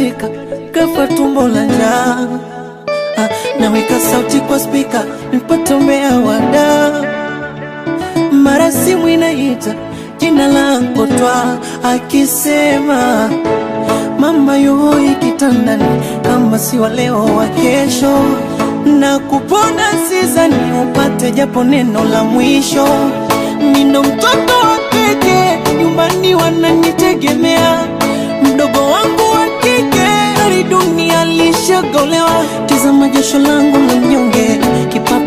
katika kafa tumbo la njaa. Naweka sauti kwa speaker nipate umbea wada. Mara simu inaita jina langu twa akisema mama yuhoi kitandani kama si wa leo wa kesho. Na kupona sizani upate japo neno la mwisho. Nino mtoto wa pekee nyumbani wananitegemea. Mdogo wangu wa kike hadi dunia alishagolewa. Tazama jasho langu la mnyonge kipato